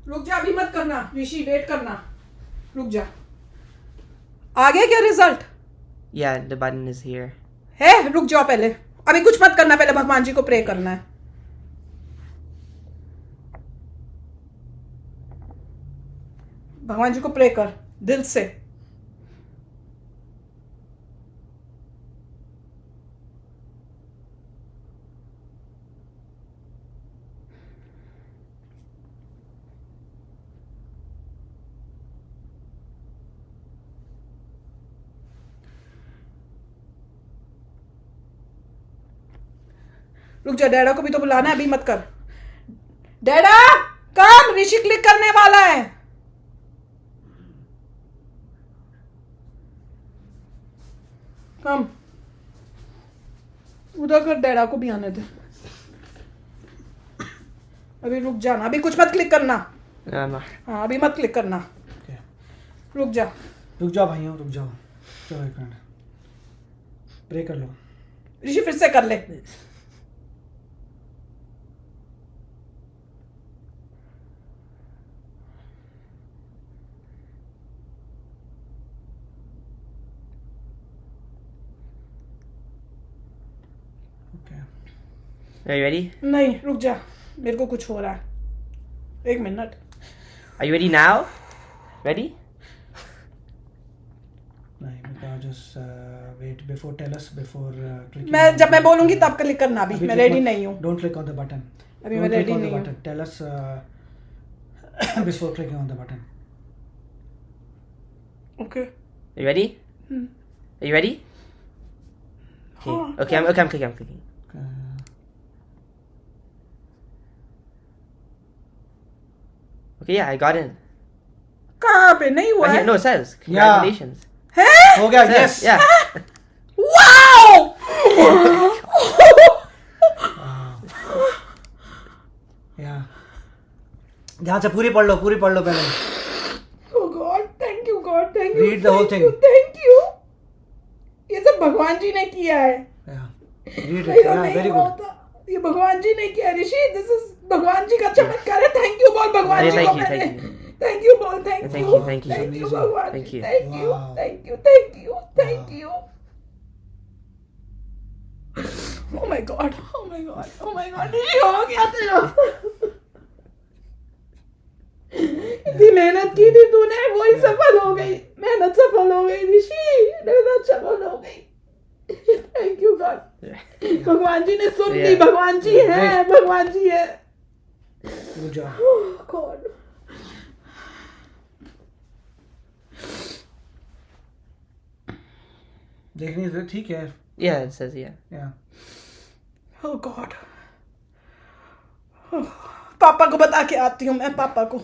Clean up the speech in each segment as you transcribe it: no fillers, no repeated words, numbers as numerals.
रुक जा, अभी मत करना ऋषि, वेट करना, रुक जा। आ गया क्या result? Yeah, the button is here. है, रुक जाओ पहले, अभी कुछ मत करना, पहले भगवान जी को प्रे करना है। भगवान जी को प्रे कर दिल से। रुक जा, डैडा को भी तो बुलाना है, अभी मत कर। डैडा कम, ऋषि क्लिक करने वाला है। कम उधर कर, डैडा को भी आने दे। अभी रुक जाना, अभी कुछ मत क्लिक करना। No. हाँ अभी मत क्लिक करना, Okay. रुक जा। रुक जाओ भाइयों, रुक जाओ। चलो एक मिनट, प्रे कर लो। ऋषि फिर से कर ले। Okay. Are you ready? नहीं रुक जा, मेरे को कुछ हो रहा है, एक minute. Are you ready now? Ready? नहीं, because just wait before tell us before clicking. मैं जब मैं बोलूंगी तब क्लिक करना, अभी मैं रेडी नहीं हूँ। Don't click on the button. अभी Don't मैं click ready on the नहीं हूँ। button. Tell us before clicking on the button. Okay Are you ready? Are you ready? Okay. हाँ, Okay, I'm clicking. Okay, yeah, I got in. कहाँ पे नहीं हुआ Right है? here, no, it says. Congratulations. है? हो गया, It yes. says, yeah. Wow! Yeah. ध्यान से पूरी पढ़ लो पहले। Oh God, thank you God, thank you. Read the whole thing. Thank you. ये सब भगवान जी ने किया है। Yeah. Read नहीं it. तो Yeah, नहीं very हुआ good. होता। ये भगवान जी ने किया, ऋषि, दिस इज भगवान जी का चमत्कार है। थैंक यू बोल भगवान अरे जी thank को you, पहले। thank you. थैंक यू बोल, thank Thank you, you, thank you. Thank you Amazing. भगवान Thank जी, you. Thank you, Wow. Thank you, thank you, thank Wow. You. Oh my God, oh my God, oh my God, ऋषि हो गया तेरा। इतनी मेहनत की थी तूने, वही सफल हो गई, मेहनत सफल हो गई ऋषि, मेहनत सफल हो गई। थैंक यू गॉड, भगवान जी ने सुन ली, Yeah. भगवान जी है, भगवान जी है। Good job. गॉड देखने से ठीक है। Yeah, it says, yeah. Yeah. Oh God, पापा को बता के आती हूँ मैं, पापा को।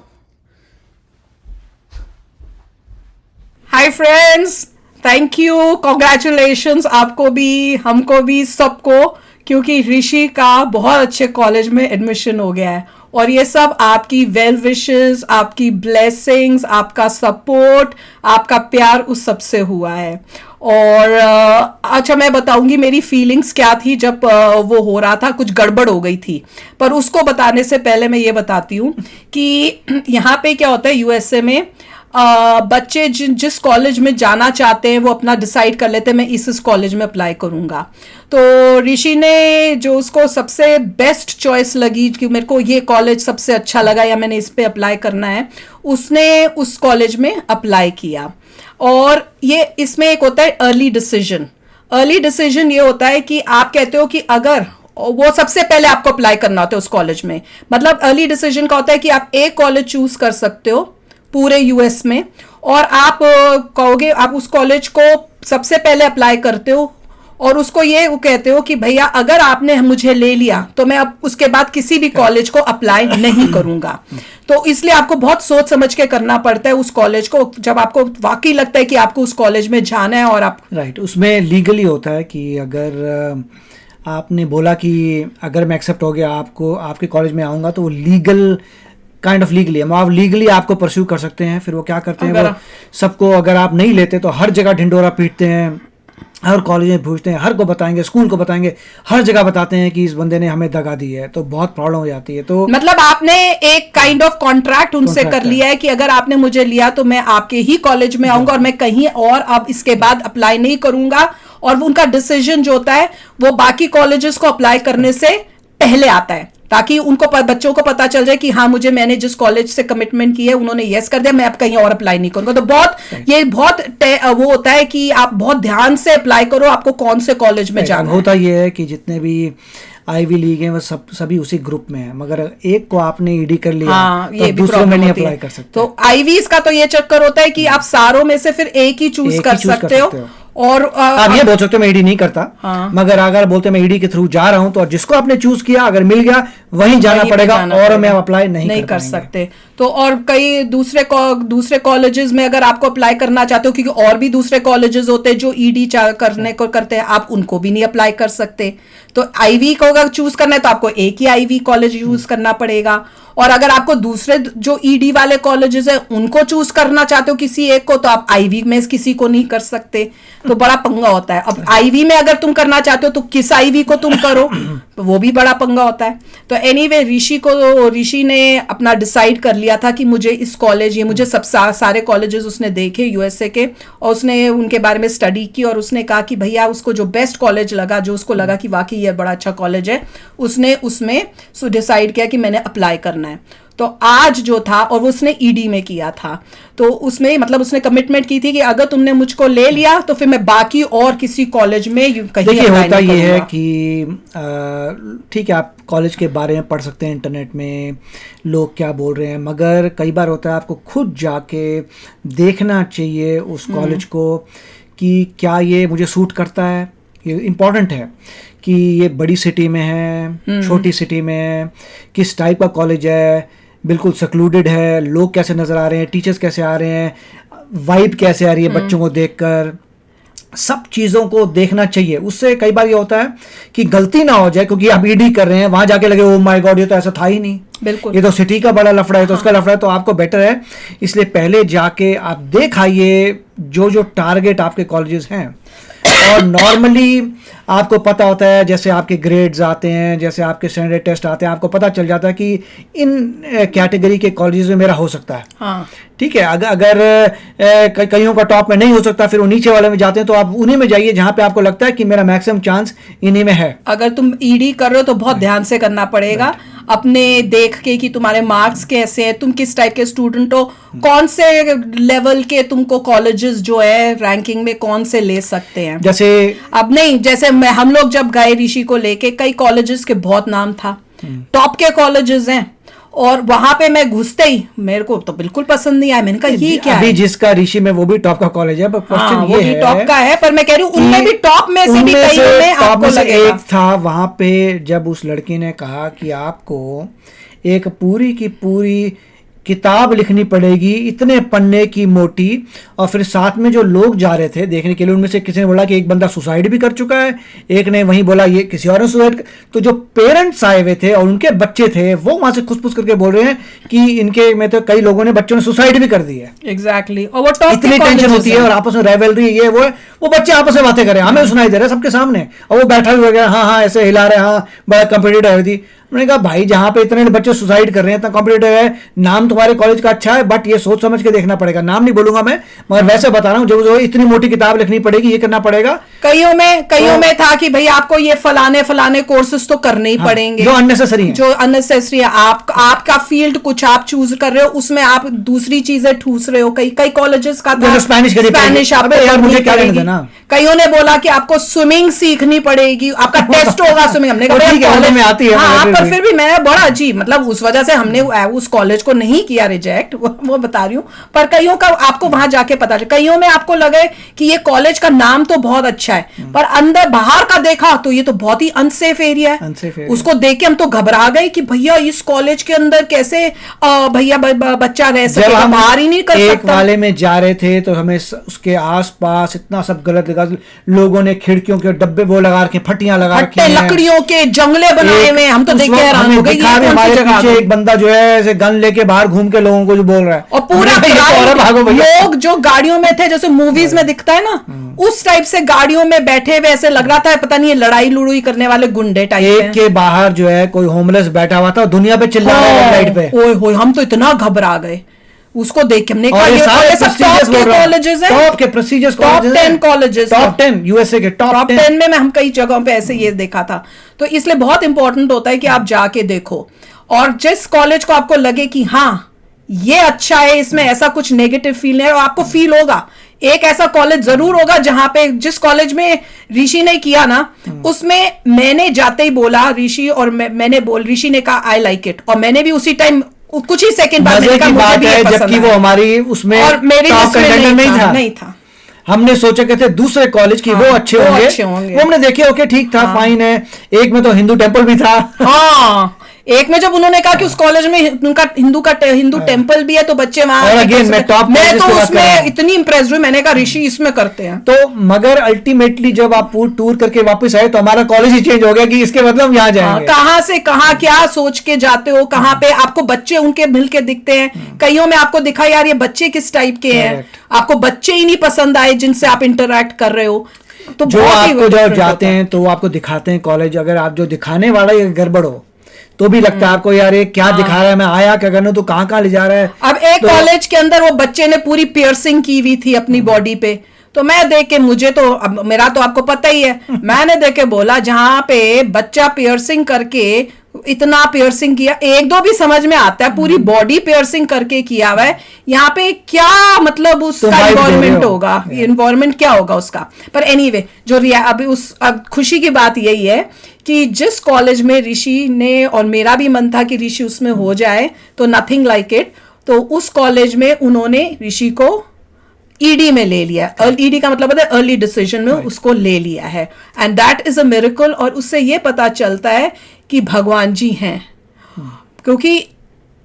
Hi friends, thank you, congratulations आपको भी, हमको भी, सबको, क्योंकि ऋषि का बहुत अच्छे कॉलेज में एडमिशन हो गया है। और ये सब आपकी वेल विशेस, आपकी ब्लेसिंग्स, आपका सपोर्ट, आपका प्यार उस सब से हुआ है। और अच्छा मैं बताऊंगी मेरी फीलिंग्स क्या थी जब वो हो रहा था, कुछ गड़बड़ हो गई थी। पर उसको बताने से पहले मैं ये बताती हूँ कि यहाँ पे क्या होता है यूएसए में, बच्चे जिस कॉलेज में जाना चाहते हैं वो अपना डिसाइड कर लेते हैं, मैं इस कॉलेज में अप्लाई करूँगा। तो ऋषि ने जो उसको सबसे बेस्ट चॉइस लगी कि मेरे को ये कॉलेज सबसे अच्छा लगा या मैंने इस पे अप्लाई करना है, उसने उस कॉलेज में अप्लाई किया। और ये इसमें एक होता है अर्ली डिसीजन। अर्ली डिसीजन ये होता है कि आप कहते हो कि अगर वो सबसे पहले आपको अप्लाई करना होता है उस कॉलेज में, मतलब अर्ली डिसीजन का होता है कि आप एक कॉलेज चूज कर सकते हो पूरे यूएस में, और आप कहोगे आप उस कॉलेज को सबसे पहले अप्लाई करते हो और उसको ये कहते हो कि भैया अगर आपने मुझे ले लिया तो मैं अब उसके बाद किसी भी कॉलेज को अप्लाई नहीं करूंगा। तो इसलिए आपको बहुत सोच समझ के करना पड़ता है उस कॉलेज को, जब आपको वाकई लगता है कि आपको उस कॉलेज में जाना है। और आप राइट, उसमें लीगली होता है कि अगर आपने बोला कि अगर मैं एक्सेप्ट हो गया आपको, आपके कॉलेज में आऊँगा, तो वो लीगल काइंड ऑफ लीगली है, आप लीगली आपको परस्यू कर सकते हैं। फिर वो क्या करते हैं, वो सबको अगर आप नहीं लेते तो हर जगह ढिंडोरा पीटते हैं हर कॉलेज में पूछते हैं, हर को बताएंगे, स्कूल को बताएंगे, हर जगह बताते हैं कि इस बंदे ने हमें दगा दी है, तो बहुत प्रॉब्लम हो जाती है। तो मतलब आपने एक काइंड ऑफ कॉन्ट्रैक्ट उनसे कर लिया है कि अगर आपने मुझे लिया तो मैं आपके ही कॉलेज में आऊंगा और मैं कहीं और अब इसके बाद अप्लाई नहीं करूंगा, और उनका डिसीजन जो होता है वो बाकी कॉलेजेस को अप्लाई करने से पहले आता है, ताकि उनको बच्चों को पता चल जाए कि हाँ मुझे मैंने जिस कॉलेज से कमिटमेंट की है उन्होंने यस कर दिया, मैं अब कहीं और अप्लाई नहीं करूंगा। तो ये बहुत वो होता है कि आप बहुत ध्यान से अप्लाई करो आपको कौन से कॉलेज में जाना है। होता ये है कि जितने भी आईवी लीग हैं वो सभी उसी ग्रुप में है, मगर एक को आपने ईडी कर लिया, हाँ, तो ये भी दूसरे में नहीं होती है। अप्लाई कर सकते। तो आईवीज का तो ये चक्कर होता है कि आप सारों में से फिर एक ही चूज कर सकते हो। और आप ये बोल सकते हो मैं ईडी नहीं करता, हाँ। मगर अगर बोलते मैं ईडी के थ्रू जा रहा हूं तो जिसको आपने चूज किया अगर मिल गया वहीं जाना पड़ेगा, और मैं अप्लाई नहीं कर सकते। तो और कई दूसरे कॉलेजेस में अगर आपको अप्लाई करना चाहते हो, क्योंकि और भी दूसरे कॉलेजेस होते हैं जो ईडी करने को करते हैं, आप उनको भी नहीं अप्लाई कर सकते। तो आईवी को अगर चूज करना है तो आपको एक ही आईवी कॉलेज यूज करना पड़ेगा, और अगर आपको दूसरे जो ईडी वाले कॉलेजेस है उनको चूज करना चाहते हो किसी एक को, तो आप आईवी में किसी को नहीं कर सकते। तो बड़ा पंगा होता है। अब आईवी में अगर तुम करना चाहते हो तो किस आईवी को तुम करो, तो वो भी बड़ा पंगा होता है। तो एनीवे ऋषि ने अपना डिसाइड कर लिया था कि मुझे इस कॉलेज, ये मुझे सब सारे कॉलेजेस उसने देखे यूएसए के, और उसने उनके बारे में स्टडी की, और उसने कहा कि भैया उसको जो बेस्ट कॉलेज लगा, जो उसको लगा कि वाकई ये बड़ा अच्छा कॉलेज है, उसने उसमें डिसाइड किया कि मैंने अप्लाई करना है। तो आज जो था, और वो उसने ईडी में किया था, तो उसमें मतलब उसने कमिटमेंट की थी कि अगर तुमने मुझको ले लिया तो फिर मैं बाकी और किसी कॉलेज में कहीं देखिए होता ये है कि ठीक है आप कॉलेज के बारे में पढ़ सकते हैं इंटरनेट में लोग क्या बोल रहे हैं, मगर कई बार होता है आपको खुद जाके देखना चाहिए उस कॉलेज को कि क्या ये मुझे सूट करता है। ये इम्पॉर्टेंट है कि ये बड़ी सिटी में है, छोटी सिटी में है, किस टाइप का कॉलेज है, बिल्कुल सेक्लूडेड है, लोग कैसे नज़र आ रहे हैं, टीचर्स कैसे आ रहे हैं, वाइब कैसे आ रही है बच्चों को देखकर, सब चीज़ों को देखना चाहिए। उससे कई बार ये होता है कि गलती ना हो जाए, क्योंकि आप ईडी कर रहे हैं, वहाँ जाके लगे ओ माय गॉड ये तो ऐसा था ही नहीं, बिल्कुल ये तो सिटी का बड़ा लफड़ा है, तो उसका लफड़ा है, तो आपको बेटर है इसलिए पहले जाके आप देख आइए जो टारगेट आपके कॉलेजेस हैं। और नॉर्मली आपको पता होता है जैसे आपके ग्रेड्स आते हैं, जैसे आपके स्टैंडर्ड टेस्ट आते हैं, आपको पता चल जाता है कि इन कैटेगरी के कॉलेजेस में मेरा हो सकता है। हाँ। ठीक है, अगर कईयों का टॉप में नहीं हो सकता, फिर वो नीचे वाले में जाते हैं, तो आप उन्हीं में जाइए जहां पे आपको लगता है कि मेरा मैक्सिमम चांस इन्हीं में है। अगर तुम ईडी कर रहे हो तो बहुत ध्यान से करना पड़ेगा, अपने देख के कि तुम्हारे मार्क्स कैसे हैं, तुम किस टाइप के स्टूडेंट हो, कौन से लेवल के तुमको कॉलेजेस जो है रैंकिंग में कौन से ले सकते हैं। जैसे अब नहीं, जैसे हम लोग जब गए ऋषि को लेके, कई कॉलेजेस के बहुत नाम था, टॉप के कॉलेजेस हैं, और वहां पे मैं घुसते ही मेरे को तो बिल्कुल पसंद नहीं आया। मैंने कहा ये क्या अभी है? जिसका ऋषि में वो भी टॉप का कॉलेज है, पर क्वेश्चन वो भी टॉप का है, पर मैं कह रही हूँ उनमें भी टॉप में से भी कई में आपको लगेगा। एक था वहां पे जब उस लड़की ने कहा कि आपको एक पूरी की पूरी किताब लिखनी पड़ेगी, इतने पन्ने की मोटी, और फिर साथ में जो लोग जा रहे थे देखने के लिए उनमें से किसी ने बोला कि एक बंदा सुसाइड भी कर चुका है, एक ने वहीं बोला ये किसी और ने सुसाइड। तो जो पेरेंट्स आए हुए थे और उनके बच्चे थे वो वहां से खुसफुस करके बोल रहे हैं कि इनके में तो कई लोगों ने बच्चों ने सुसाइड भी कर दी है। एग्जैक्टली। और वो टॉप इतनी टेंशन होती है और आपस में राइवलरी ये वो बच्चे आपस में बातें कर रहे हैं, हमें सुनाई दे रहा है सबके सामने, और वो बैठा भी हो गया हाँ हाँ ऐसे हिला रहे हैं, हाँ बड़ा कॉम्पिटिटिव है थी। मैंने कहा भाई जहां पे इतने बच्चे सुसाइड कर रहे हैं, इतना कॉम्पिटिटिव है, नाम तुम्हारे कॉलेज का अच्छा है, बट ये सोच समझ के देखना पड़ेगा। नाम नहीं बोलूंगा मैं, मगर वैसे बता रहा हूँ जो इतनी मोटी किताब लिखनी पड़ेगी, ये करना पड़ेगा। कईयों में था कि भाई आपको ये फलाने कोर्सेज तो करने ही पड़ेंगे जो अननेसेसरी है। आपका फील्ड कुछ आप चूज कर रहे हो, उसमें आप दूसरी चीजें ठूस रहे हो। कई कॉलेजेस का था स्पेनिश आपको यार मुझे क्या करना देना। कईयों ने बोला कि आपको स्विमिंग सीखनी पड़ेगी, आपका टेस्ट होगा स्विमिंग। हमने कहा में आती है, हाँ, पर फिर भी मैं बड़ा अजीब, मतलब उस वजह से हमने उस कॉलेज को नहीं किया रिजेक्ट, वो बता रही हूँ। पर कईयों का आपको वहां जाके पता चले, कईयों में आपको लगे कि ये कॉलेज का नाम तो बहुत अच्छा है, पर अंदर बाहर का देखा तो ये तो बहुत ही अनसेफ एरिया है। उसको देख के हम तो घबरा गए कि भैया इस कॉलेज के अंदर कैसे भैया बच्चा रह सकेगा, बाहर ही नहीं कर सकता। एक वाले में जा रहे थे तो हमें उसके आसपास इतना सब गलत लगा, लोगों ने खिड़कियों के डब्बे वो लगा रखे, फटियां लगा रखी, लकड़ियों के जंगले बनाए हुए, हम तो देख के हैरान हो गए। हमारे पीछे एक बंदा जो है ऐसे गन लेके बाहर घूम के लोगों को जो बोल रहा है, और पूरा हमने कहा, ये तो और भागो भैया। लोग जो गाड़ियों में थे, जैसे मूवीज में दिखता है ना, उस टाइप से गाड़ियों में बैठे हुए ऐसे लग रहा था पता नहीं ये लड़ाई लुड़ाई करने वाले गुंडे टाइप एक के बाहर जो है कोई होमलेस बैठा हुआ था, दुनिया पे चिल्ला रहा है लाइट पे। ओए होए, हम तो इतना घबरा गए उसको देख के। हमने कहा और ये ये सारे सब prestigious top के बोल रहा हूं। कॉलेजेस हैं, टॉप के prestigious top 10 colleges, top 10 USA के टॉप टॉप 10 में हम कई जगहों पे ऐसे ये देखा था। तो इसलिए बहुत इंपॉर्टेंट होता है कि आप जाके देखो, और जिस कॉलेज को आपको लगे कि हाँ ये अच्छा है, इसमें ऐसा कुछ नेगेटिव फील नहीं है, और आपको फील होगा एक ऐसा कॉलेज जरूर होगा जहां पे, जिस कॉलेज में ऋषि ने किया ना, उसमें मैंने जाते ही बोला ऋषि, और मैंने ऋषि ने कहा आई लाइक इट, और मैंने भी उसी टाइम कुछ ही सेकंड बाद मैंने कहा मुझे भी ये पसंद जबकि वो आया। हमारी उसमें और मेरी टॉप लिस्ट में कंटेंडर नहीं था। हमने सोचा कि थे दूसरे कॉलेज की हाँ, वो अच्छे वो होंगे, अच्छे होंगे। वो हमने देखे, ओके ठीक था, फाइन है। एक में तो हिंदू टेम्पल भी था। हाँ, एक में जब उन्होंने कहा कि उस कॉलेज में उनका हिंदू टेम्पल भी है, तो बच्चे वहां, और again, मैं top मैं colleges तो की बात कर रहा उसमें हूं। इतनी इंप्रेस हुई, मैंने कहा ऋषि इसमें करते हैं। तो मगर अल्टीमेटली जब आप टूर करके वापस आए तो हमारा कॉलेज ही चेंज हो गया कि इसके मतलब हम यहाँ जाएंगे। कहाँ से कहाँ क्या सोच के जाते हो, कहाँ पे आपको बच्चे उनके मिल के दिखते हैं, कईयों में आपको दिखा यार ये बच्चे किस टाइप के हैं, Correct. आपको बच्चे ही नहीं पसंद आए जिनसे आप इंटरेक्ट कर रहे हो। तो जो बहुत ही आपको जब different जाते होता है। हैं तो वो आपको दिखाते हैं कॉलेज, अगर आप जो दिखाने वाला ये गड़बड़ हो तो भी लगता है आपको यार ये क्या दिखा रहा है, मैं आया क्या करने, तो कहाँ ले जा रहा है। अब एक कॉलेज के अंदर वो बच्चे ने पूरी पियर्सिंग की हुई थी अपनी बॉडी पे, तो मैं देख के, मुझे तो अब मेरा तो आपको पता ही है, मैंने देख के बोला जहां पे बच्चा पियर्सिंग करके इतना पियर्सिंग किया, एक दो भी समझ में आता है, पूरी बॉडी पियर्सिंग करके किया हुआ है, यहाँ पे क्या मतलब उसका vibe दे रहे इन्वायरमेंट हो। होगा, इन्वायरमेंट क्या होगा उसका। पर एनीवे अभी अब खुशी की बात यही है कि जिस कॉलेज में ऋषि ने, और मेरा भी मन था कि ऋषि उसमें हो जाए, तो नथिंग लाइक इट, तो उस कॉलेज में उन्होंने ऋषि को ईडी में ले लिया। ईडी का मतलब होता है अर्ली डिसीजन में उसको ले लिया है, and that is a miracle. और उससे ये पता चलता है कि भगवान जी हैं, क्योंकि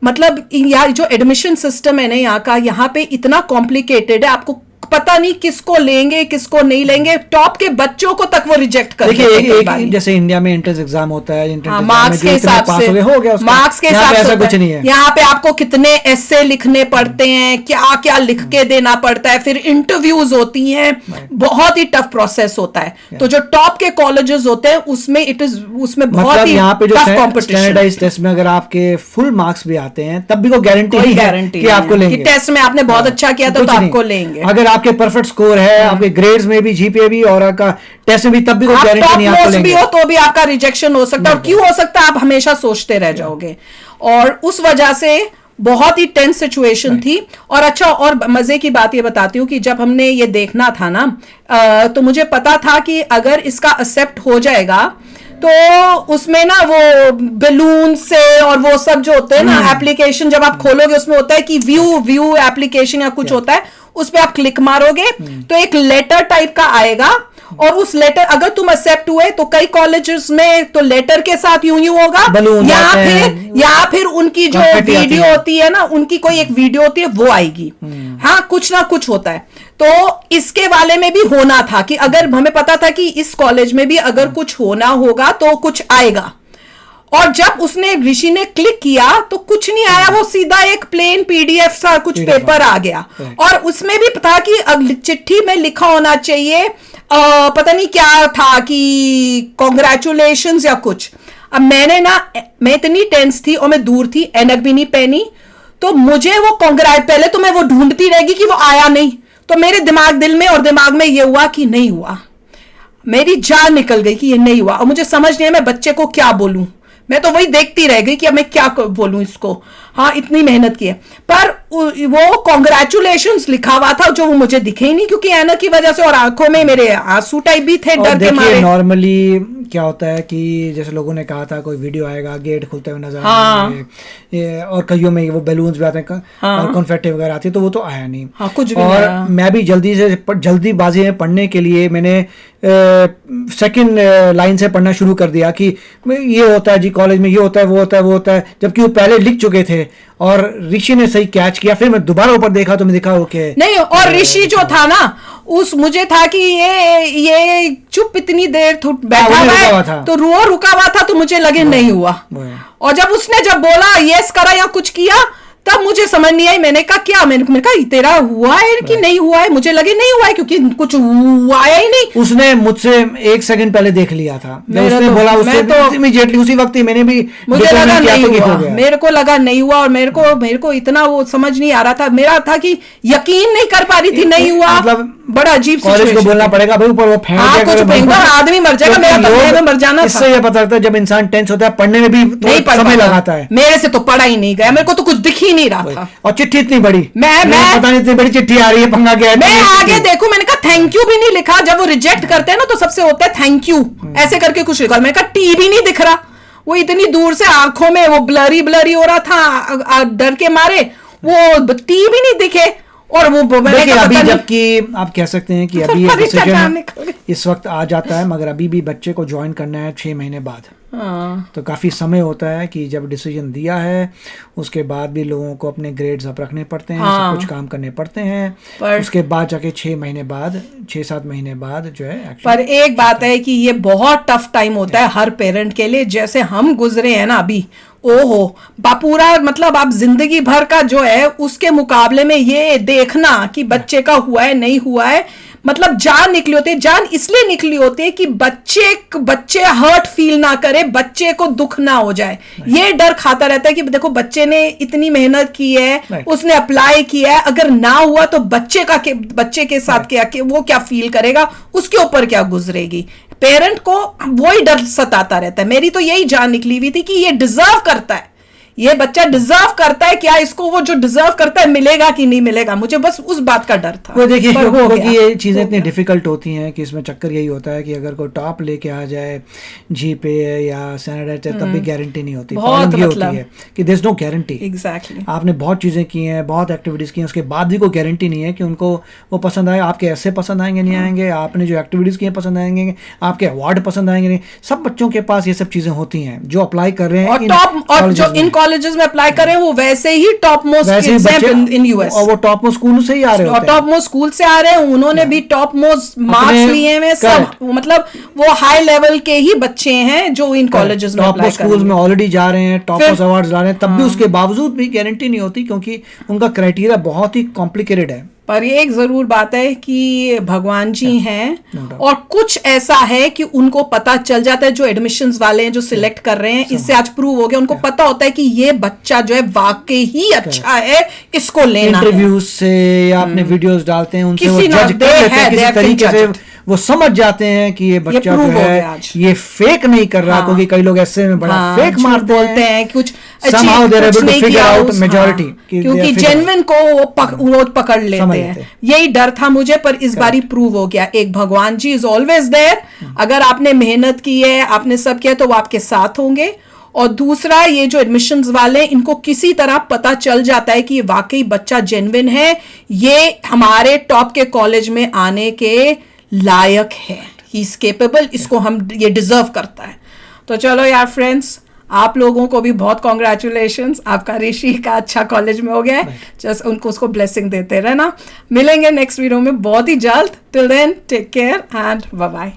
मतलब यहाँ जो एडमिशन सिस्टम है ना यहाँ का, यहाँ पे इतना कॉम्प्लिकेटेड है, आपको पता नहीं किसको लेंगे किसको नहीं लेंगे, टॉप के बच्चों को तक वो रिजेक्ट कर देखिए देते हैं कई बार। जैसे इंडिया में एंट्रेंस एग्जाम होता है, एंट्रेंस मार्क्स के हिसाब से हो गया उसका। मार्क्स के यहाँ हिसाब पे से ऐसा होता कुछ नहीं है। यहाँ पे आपको कितने एस्से लिखने पड़ते हैं, क्या क्या लिख के देना पड़ता है, फिर इंटरव्यूज होती हैं, बहुत ही टफ प्रोसेस होता है। तो जो टॉप के कॉलेजेस होते हैं उसमें उसमें बहुत मतलब ही यहाँ पे जो टफ कॉम्पिटिशन, स्टैंडर्डाइज्ड टेस्ट में अगर आपके फुल मार्क्स भी आते हैं तब भी कोई गारंटी नहीं है कि आपको लेंगे। टेस्ट में आपने बहुत अच्छा किया था कुछ तो नहीं। आपको लेंगे। अगर आपके परफेक्ट स्कोर है, आपके ग्रेड्स में भी, जीपीए भी, और आपका टेस्ट में भी, तब भी कोई आप गारंटी टॉप नहीं आपको मोस्ट भी लेंगे। हो तो भी आपका रिजेक्शन हो सकता है, और क्यों हो सकता है आप हमेशा सोचते रह जाओगे। और उस वजह से बहुत ही टेंस सिचुएशन थी। और अच्छा, और मजे की बात ये बताती हूँ कि जब हमने ये देखना था ना, तो मुझे पता था कि अगर इसका एक्सेप्ट हो जाएगा तो उसमें ना वो बैलून से और वो सब जो होते हैं ना एप्लीकेशन, जब आप खोलोगे उसमें होता है कि व्यू एप्लीकेशन या कुछ होता है, उस पे आप क्लिक मारोगे तो एक लेटर टाइप का आएगा, और उस लेटर अगर तुम एक्सेप्ट हुए तो कई कॉलेजेस में तो लेटर के साथ यूं होगा, या फिर उनकी जो वीडियो होती है ना, उनकी कोई एक वीडियो होती है वो आएगी। हाँ, कुछ ना कुछ होता है। तो इसके वाले में भी होना था कि अगर हमें पता था कि इस कॉलेज में भी अगर कुछ होना होगा तो कुछ आएगा, और जब उसने ऋषि ने क्लिक किया तो कुछ नहीं आया, वो सीधा एक प्लेन पीडीएफ सा कुछ पेपर आ गया, और उसमें भी था कि चिट्ठी में लिखा होना चाहिए पता नहीं क्या था कि कॉन्ग्रेचुलेशंस या कुछ। अब मैं इतनी टेंस थी और मैं दूर थी, ऐनक भी नहीं पहनी, तो मुझे वो पहले तो मैं वो ढूंढती रहेगी कि वो आया नहीं, तो मेरे दिल में ये हुआ कि नहीं हुआ, मेरी जान निकल गई कि ये नहीं हुआ, और मुझे समझ नहीं है मैं बच्चे को क्या बोलूं। मैं तो वही देखती रह गई कि अब मैं क्या बोलूं इसको। हाँ, इतनी मेहनत की है, पर वो कॉन्ग्रेचुलेशंस लिखा हुआ था जो वो मुझे दिखे ही नहीं, क्योंकि ऐनक की वजह से, और आंखों में मेरे आंसू टाइप भी थे डर के मारे। नॉर्मली क्या होता है कि जैसे लोगों ने कहा था कोई वीडियो आएगा, गेट खुलते हुए नजर आएंगे, और कईयों में वो बैलून्स भी आते हैं, और कॉन्फेटी वगैरह आती है, तो वो तो आया नहीं। कुछ भी और मैं भी जल्दीबाजी में पढ़ने के लिए मैंने सेकंड लाइन से पढ़ना शुरू कर दिया कि ये होता है जी कॉलेज में, ये होता है, वो होता है, वो होता है, जबकि वो पहले लिख चुके थे और ऋषि ने सही कैच किया। फिर मैं दोबारा ऊपर देखा तो मैं देखा ओके नहीं, और ऋषि जो था ना, मुझे था कि ये चुप इतनी देर बैठा हुआ है, तो रुका हुआ था, तो मुझे लगे नहीं हुआ। और जब उसने बोला यस करा या कुछ किया, तब मुझे समझ नहीं आई। मैंने कहा क्या, मैंने कहा तेरा हुआ है कि नहीं हुआ है, मुझे लगे नहीं हुआ है क्योंकि कुछ हुआ ही नहीं। उसने मुझसे 1 सेकंड पहले देख लिया था, उसने बोला, उससे इमीडिएटली उसी वक्त ही मैंने भी मुझे लगा नहीं हुआ, गया। मेरे को लगा नहीं हुआ, और मेरे को इतना वो समझ नहीं आ रहा था, मेरा था कि यकीन नहीं कर पा रही थी नहीं हुआ। मतलब बड़ा अजीब कॉलेज को बोलना पड़ेगा भाई, ऊपर वो फेंक कुछ फेंका, आदमी मर जाएगा, मेरा पढ़ने में मर जाना था। इससे ये पता लगता है जब इंसान टेंस होता है पढ़ने में भी नहीं समय लगाता है। मेरे से तो पढ़ा ही नहीं गया, मेरे को तो कुछ दिख ही नहीं रहा था। और चिट्ठी इतनी बड़ी, मैं पता नहीं इतनी बड़ी चिट्ठी आ रही है, पंगा क्या है। मैं आगे देखूं, मैंने कहा थैंक यू भी नहीं लिखा। जब वो रिजेक्ट करते हैं ना तो सबसे होता है थैंक यू ऐसे करके कुछ लिखा, मैंने कहा टी भी नहीं दिख रहा, वो इतनी दूर से आंखों में वो ब्लरी ब्लरी हो रहा था डर के मारे, वो टी भी नहीं दिखे। और वो अभी जबकि आप कह सकते हैं कि अभी ये डिसीजन इस वक्त आ जाता है, मगर अभी भी बच्चे को ज्वाइन करना है 6 महीने बाद। तो काफ़ी समय होता है कि जब डिसीजन दिया है उसके बाद भी लोगों को अपने ग्रेड्स अप रखने पड़ते हैं, सब कुछ काम करने पड़ते हैं, उसके बाद जाके 6 महीने बाद 6-7 महीने बाद जो है। पर एक बात है कि ये बहुत टफ टाइम होता है हर पेरेंट के लिए, जैसे हम गुजरे हैं ना अभी, ओहो पूरा मतलब आप जिंदगी भर का जो है उसके मुकाबले में ये देखना कि बच्चे का हुआ है नहीं हुआ है, मतलब जान निकली होती है। जान इसलिए निकली होती है कि बच्चे हर्ट फील ना करे, बच्चे को दुख ना हो जाए, ये डर खाता रहता है कि देखो बच्चे ने इतनी मेहनत की है, उसने अप्लाई किया है, अगर ना हुआ तो बच्चे के साथ क्या वो क्या फील करेगा, उसके ऊपर क्या गुजरेगी। पेरेंट को वही डर सताता रहता है। मेरी तो यही जान निकली हुई थी कि ये डिजर्व करता है, ये बच्चा डिजर्व करता है, क्या इसको वो जो डिजर्व करता है मिलेगा कि नहीं मिलेगा, मुझे बस उस बात का डर था। वो देखिए क्योंकि ये चीज़ें इतनी डिफिकल्ट होती हैं कि इसमें चक्कर यही होता है कि अगर कोई टॉप लेके आ जाए जी पे या सैनिटाइजर तब भी गारंटी नहीं होती। प्रॉब्लम ये होती है कि there is no guarantee. Exactly, आपने बहुत चीज़ें की हैं, बहुत एक्टिविटीज़ की हैं, उसके बाद भी कोई गारंटी नहीं है कि उनको वो पसंद आए। आपके ऐसे पसंद आएंगे नहीं आएंगे, आपने जो एक्टिविटीज़ की हैं पसंद आएंगे, आपके अवार्ड पसंद आएंगे नहीं। सब बच्चों के पास ये सब चीज़ें होती हैं जो अप्लाई कर रहे हैं, और जो इन कॉलेजेस में अप्लाई कर रहे हैं वो वैसे ही टॉप मोस्ट किड्स हैं इन यूएस, और वो टॉप मोस्ट स्कूल से ही आ रहे हैं, टॉप मोस्ट स्कूल से आ रहे हैं, उन्होंने भी टॉप मोस्ट मार्क्स लिए हैं सब, मतलब वो हाई लेवल के ही बच्चे हैं जो इन कॉलेजेस में अप्लाई कर रहे हैं, स्कूल्स में ऑलरेडी जा रहे हैं, टॉप मोस्ट अवार्ड्स ला रहे हैं, तब भी उसके बावजूद भी गारंटी नहीं होती क्योंकि उनका क्राइटेरिया बहुत ही कॉम्प्लिकेटेड है। पर एक जरूर बात है कि भगवान जी हैं और कुछ ऐसा है कि उनको पता चल जाता है, जो एडमिशंस वाले हैं जो सिलेक्ट कर रहे हैं, इससे आज प्रूव हो गया, उनको पता होता है कि ये बच्चा जो है वाकई ही अच्छा है, इसको लेना है। इंटरव्यूज से या अपने वीडियोस डालते हैं उनसे वो जज कर लेते हैं किसी तरीके से, वो समझ जाते हैं कि ये बच्चा जो है ये फेक नहीं कर रहा, क्योंकि कई लोग ऐसे में बड़ा फेक मारते बोलते हैं कुछ somehow they're able to figure out majority, क्योंकि जेन्युइन को वो पकड़ लेते हैं। यही डर था मुझे, पर इस बारी प्रूव हो गया। एक भगवान जी इज ऑलवेज देयर, अगर आपने मेहनत की है, आपने सब किया तो वो आपके साथ होंगे। और दूसरा, ये जो एडमिशंस वाले इनको किसी तरह पता चल जाता है कि ये वाकई बच्चा जेन्युइन है, ये हमारे टॉप के कॉलेज में आने के लायक है, ही इज केपेबल, इसको हम ये डिजर्व करता है। तो चलो यार फ्रेंड्स, आप लोगों को भी बहुत कॉन्ग्रेचुलेशंस, आपका ऋषि का अच्छा कॉलेज में हो गया है, जस्ट उनको उसको ब्लेसिंग देते रहना। मिलेंगे नेक्स्ट वीडियो में बहुत ही जल्द, till then take care and bye bye.